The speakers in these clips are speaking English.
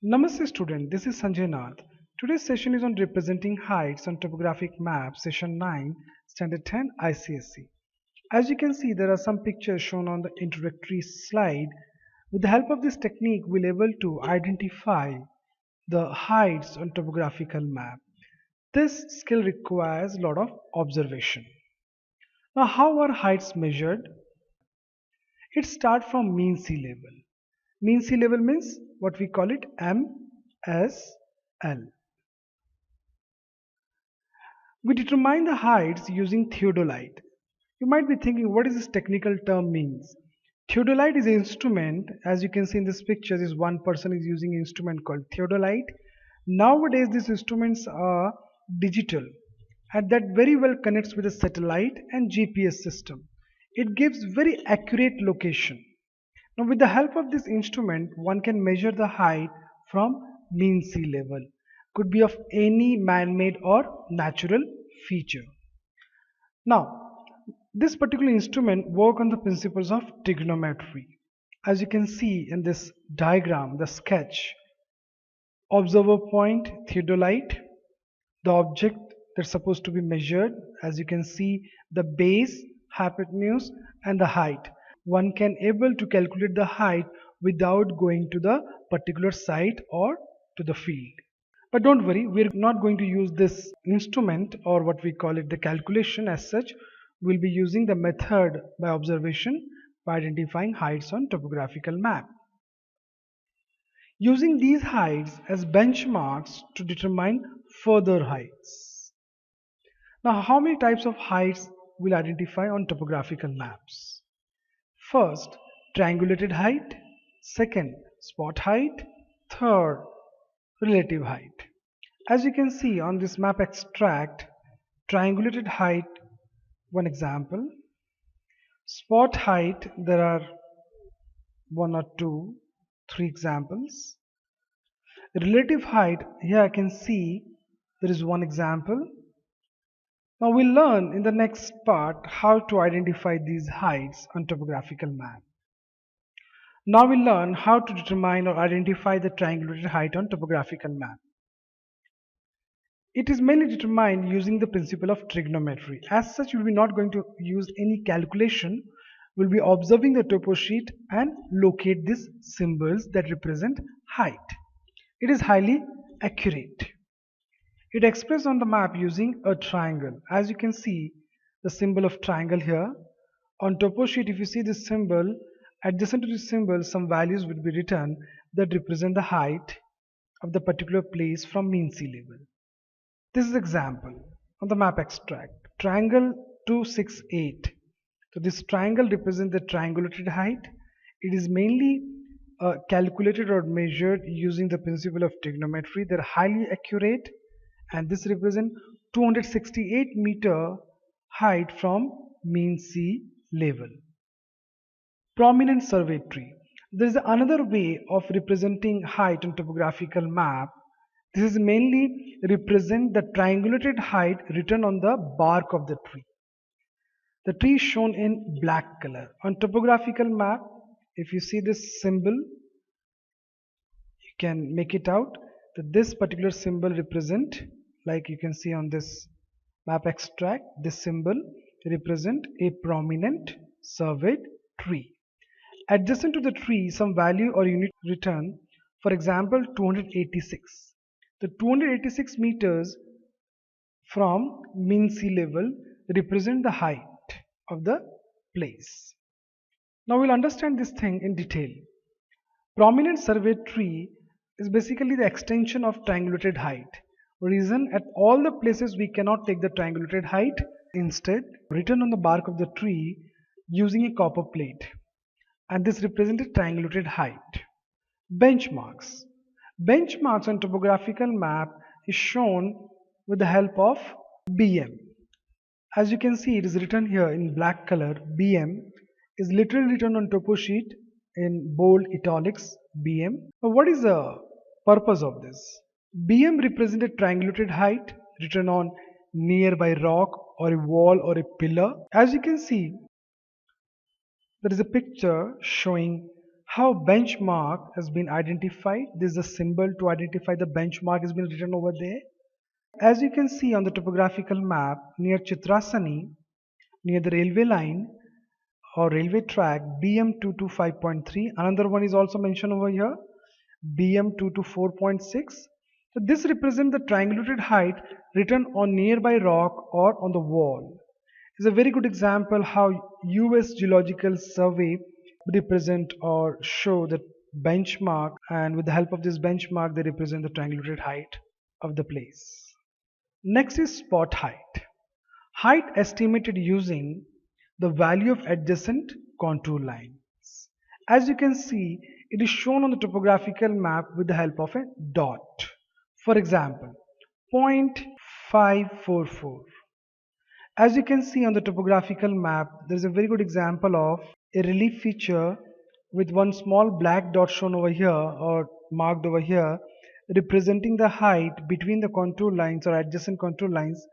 Namaste student, this is Sanjay Nath. Today's session is on representing heights on topographic maps, session 9, standard 10 ICSE. As you can see, there are some pictures shown on the introductory slide. With the help of this technique, we'll able to identify the heights on topographical map. This skill requires a lot of observation. Now, how are heights measured? It starts from mean sea level. Mean sea level means what we call it MSL. We determine the heights using theodolite. You might be thinking what is this technical term means. Theodolite is an instrument, as you can see in this picture, this one person is using an instrument called theodolite. Nowadays these instruments are digital and that very well connects with a satellite and GPS system. It gives very accurate location. Now with the help of this instrument one can measure the height from mean sea level. Could be of any man-made or natural feature. Now this particular instrument work on the principles of trigonometry. As you can see in this diagram, the sketch, observer point, theodolite, the object that's supposed to be measured, as you can see the base, hypotenuse and the height. One can able to calculate the height without going to the particular site or to the field. But don't worry, we're not going to use this instrument or what we call it the calculation as such. We'll be using the method by observation by identifying heights on topographical map. Using these heights as benchmarks to determine further heights. Now how many types of heights we'll identify on topographical maps? First, triangulated height. Second, spot height. Third, relative height. As you can see on this map extract, triangulated height, one example. Spot height, there are one or two, three examples. Relative height, here I can see there is one example. Now we'll learn in the next part how to identify these heights on topographical map. Now we'll learn how to determine or identify the triangulated height on topographical map. It is mainly determined using the principle of trigonometry. As such, we will be not going to use any calculation. We'll be observing the topo sheet and locate these symbols that represent height. It is highly accurate. It expressed on the map using a triangle. As you can see the symbol of triangle here. On topo sheet, if you see this symbol, adjacent to this symbol some values will be written that represent the height of the particular place from mean sea level. This is example on the map extract. Triangle 268. So this triangle represents the triangulated height. It is mainly calculated or measured using the principle of trigonometry. They're highly accurate and this represents 268 meter height from mean sea level. Prominent survey tree. There is another way of representing height on topographical map. This is mainly represent the triangulated height written on the bark of the tree. The tree is shown in black color. On topographical map, if you see this symbol, you can make it out that this particular symbol represent, like you can see on this map extract, this symbol represent a prominent surveyed tree. Adjacent to the tree, some value or unit written, for example 286. The 286 meters from mean sea level represent the height of the place. Now we'll understand this thing in detail. Prominent surveyed tree is basically the extension of triangulated height. Reason, at all the places we cannot take the triangulated height, instead written on the bark of the tree using a copper plate, and this represented triangulated height. Benchmarks. Benchmarks on topographical map is shown with the help of BM. As you can see, it is written here in black color. BM is literally written on topo sheet in bold italics. BM. Now what is the purpose of this? BM represented triangulated height written on nearby rock or a wall or a pillar. As you can see, there is a picture showing how benchmark has been identified. This is a symbol to identify the benchmark has been written over there. As you can see on the topographical map, near Chitrasani, near the railway line or railway track, BM225.3. Another one is also mentioned over here, BM224.6. So this represents the triangulated height written on nearby rock or on the wall. It's a very good example how US Geological Survey represent or show the benchmark, and with the help of this benchmark they represent the triangulated height of the place. Next is spot height. Height estimated using the value of adjacent contour lines. As you can see, it is shown on the topographical map with the help of a dot. For example, 0.544. As you can see on the topographical map, there is a very good example of a relief feature with one small black dot shown over here or marked over here, representing the height between the contour lines or adjacent contour lines,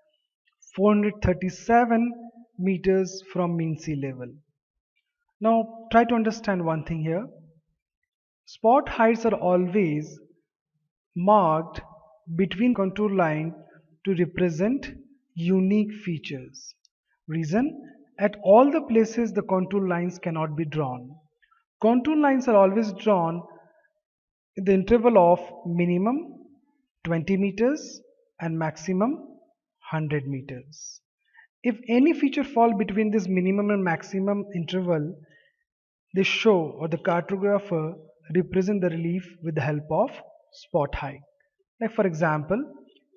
437 meters from mean sea level. Now try to understand one thing here. Spot heights are always marked between contour line to represent unique features. Reason: at all the places the contour lines cannot be drawn. Contour lines are always drawn in the interval of minimum 20 meters and maximum 100 meters. If any feature fall between this minimum and maximum interval, they show or the cartographer represent the relief with the help of spot height. Like for example,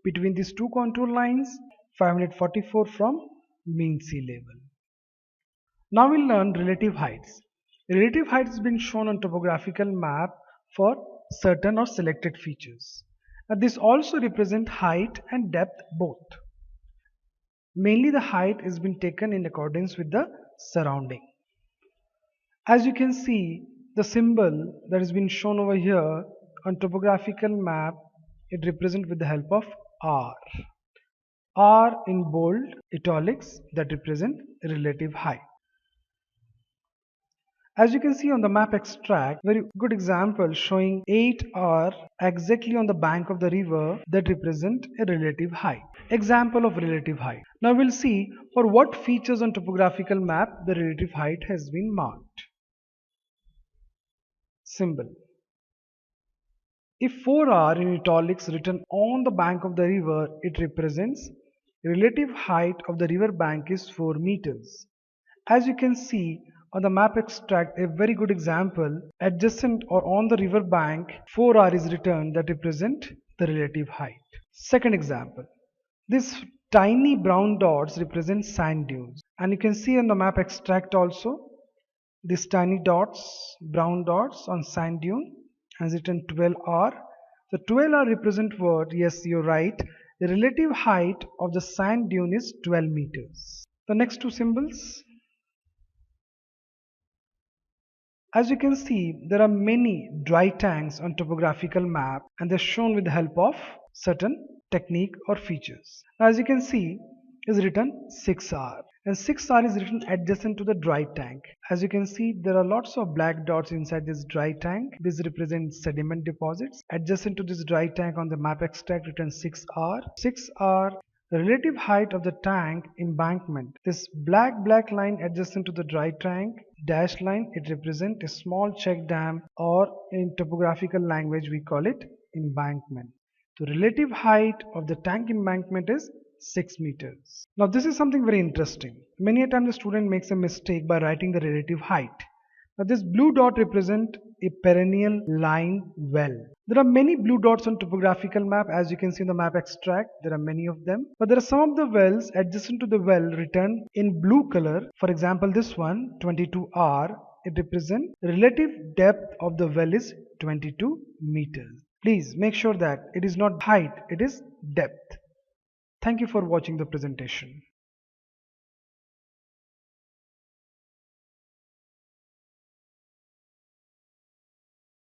between these two contour lines, 544 from mean sea level. Now we'll learn relative heights. Relative height has been shown on topographical map for certain or selected features. Now this also represents height and depth both. Mainly the height has been taken in accordance with the surrounding. As you can see, the symbol that has been shown over here on topographical map, it represents with the help of R. R in bold italics, that represent relative height. As you can see on the map extract, very good example showing 8R exactly on the bank of the river, that represent a relative height. Example of relative height. Now we'll see for what features on topographical map the relative height has been marked. Symbol. If 4R in italics written on the bank of the river, it represents relative height of the river bank is 4 meters. As you can see on the map extract, a very good example, adjacent or on the river bank, 4R is written, that represent the relative height. Second example, this tiny brown dots represent sand dunes, and you can see on the map extract also these tiny dots, brown dots on sand dune, has written 12R. So 12R represent what? Yes, you're right. The relative height of the sand dune is 12 meters. The next two symbols. As you can see, there are many dry tanks on topographical map, and they're shown with the help of certain technique or features. As you can see, is written 6R, and 6R is written adjacent to the dry tank. As you can see, there are lots of black dots inside this dry tank. This represents sediment deposits. Adjacent to this dry tank on the map extract written 6R. 6R, the relative height of the tank embankment. This black line adjacent to the dry tank, dashed line, it represents a small check dam, or in topographical language we call it embankment. The relative height of the tank embankment is 6 meters. Now this is something very interesting. Many a time the student makes a mistake by writing the relative height. Now this blue dot represent a perennial line well. There are many blue dots on topographical map. As you can see in the map extract, there are many of them. But there are some of the wells adjacent to the well written in blue color. For example, this one 22R, it represents relative depth of the well is 22 meters. Please make sure that it is not height, it is depth. Thank you for watching the presentation.